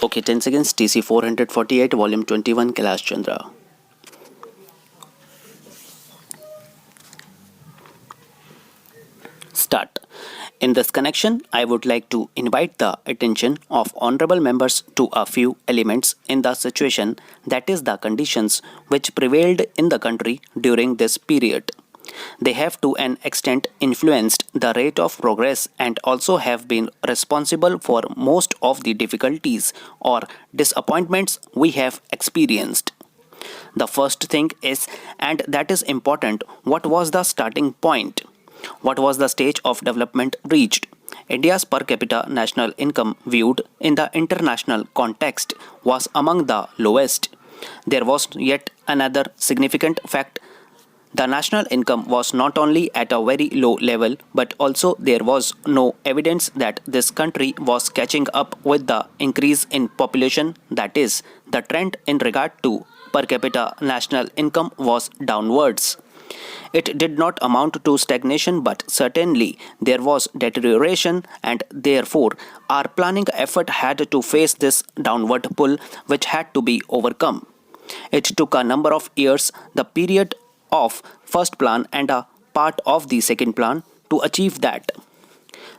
Okay, 10 seconds. TC 448, Volume 21, Kailash Chandra. Start. In this connection, I would like to invite the attention of honorable members to a few elements in the situation, that is, the conditions which prevailed in the country during this period. They have to an extent influenced the rate of progress and also have been responsible for most of the difficulties or disappointments we have experienced. The first thing is, and that is important, what was the starting point? What was the stage of development reached? India's per capita national income viewed in the international context was among the lowest. There was yet another significant fact. The national income was not only at a very low level, but also there was no evidence that this country was catching up with the increase in population. That is, the trend in regard to per capita national income was downwards. It did not amount to stagnation, but certainly there was deterioration, and therefore our planning effort had to face this downward pull, which had to be overcome. It took a number of years, the period of first plan and a part of the second plan, to achieve that.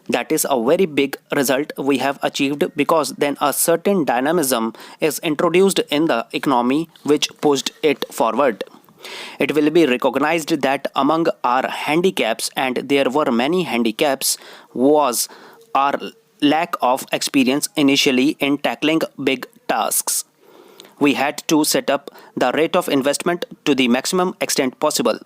That is a very big result we have achieved, because then a certain dynamism is introduced in the economy which pushed it forward. It will be recognized that among our handicaps, and there were many handicaps, was our lack of experience initially in tackling big tasks. We had to set up the rate of investment to the maximum extent possible.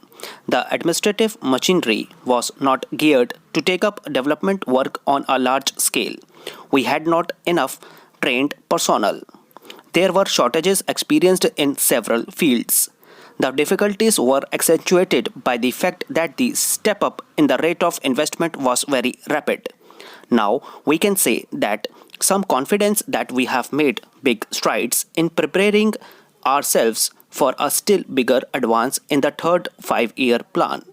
The administrative machinery was not geared to take up development work on a large scale. We had not enough trained personnel. There were shortages experienced in several fields. The difficulties were accentuated by the fact that the step up in the rate of investment was very rapid. Now we can say that some confidence that we have made big strides in preparing ourselves for a still bigger advance in the third 5-year plan.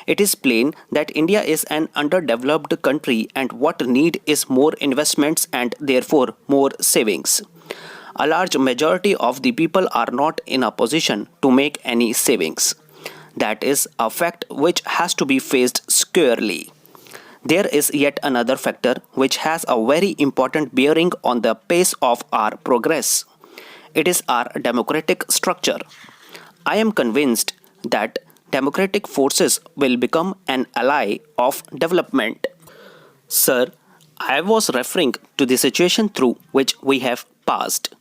It is plain that India is an underdeveloped country, and what need is more investments and therefore more savings. A large majority of the people are not in a position to make any savings. That is a fact which has to be faced squarely. There is yet another factor which has a very important bearing on the pace of our progress. It is our democratic structure. I am convinced that democratic forces will become an ally of development. Sir, I was referring to the situation through which we have passed.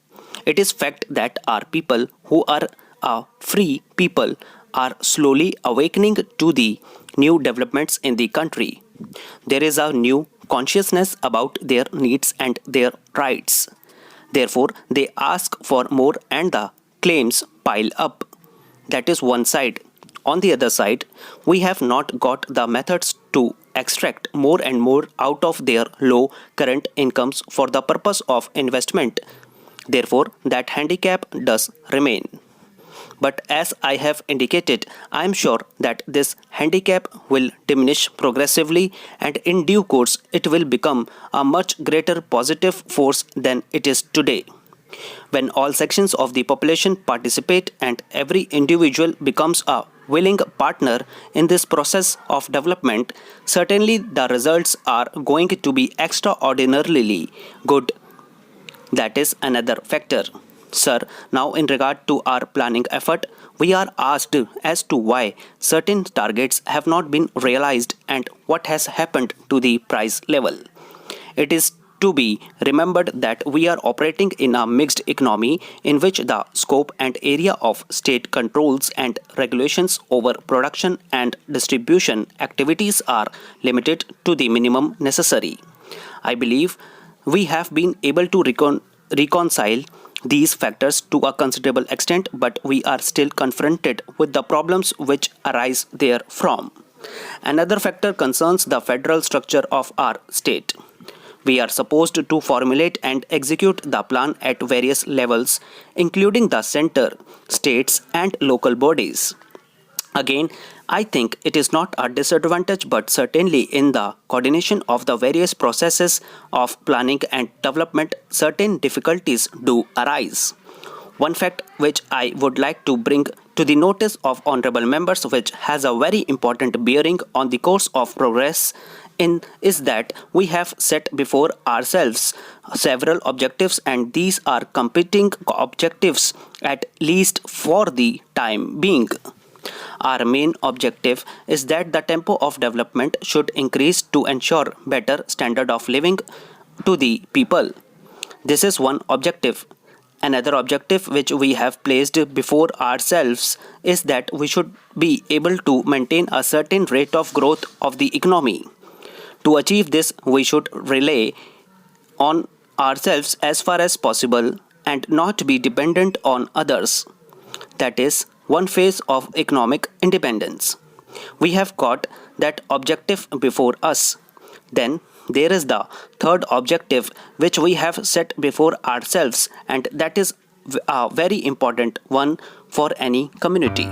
It is fact that our people, who are a free people, are slowly awakening to the new developments in the country. There is a new consciousness about their needs and their rights. Therefore, they ask for more and the claims pile up. That is one side. On the other side, we have not got the methods to extract more and more out of their low current incomes for the purpose of investment. Therefore, that handicap does remain. But as I have indicated, I am sure that this handicap will diminish progressively, and in due course it will become a much greater positive force than it is today. When all sections of the population participate and every individual becomes a willing partner in this process of development, certainly the results are going to be extraordinarily good. That is another factor. Sir, now in regard to our planning effort, we are asked as to why certain targets have not been realized and what has happened to the price level. It is to be remembered that we are operating in a mixed economy in which the scope and area of state controls and regulations over production and distribution activities are limited to the minimum necessary. I believe we have been able to reconcile these factors to a considerable extent, but we are still confronted with the problems which arise therefrom. Another factor concerns the federal structure of our state. We are supposed to formulate and execute the plan at various levels, including the center, states, and local bodies. Again, I think it is not a disadvantage, but certainly in the coordination of the various processes of planning and development, certain difficulties do arise. One fact which I would like to bring to the notice of honorable members, which has a very important bearing on the course of progress in, is that we have set before ourselves several objectives, and these are competing objectives at least for the time being. Our main objective is that the tempo of development should increase to ensure better standard of living to the people. This is one objective. Another objective which we have placed before ourselves is that we should be able to maintain a certain rate of growth of the economy. To achieve this, we should rely on ourselves as far as possible and not be dependent on others. That is one phase of economic independence. We have got that objective before us. Then there is the third objective which we have set before ourselves, and that is a very important one for any community.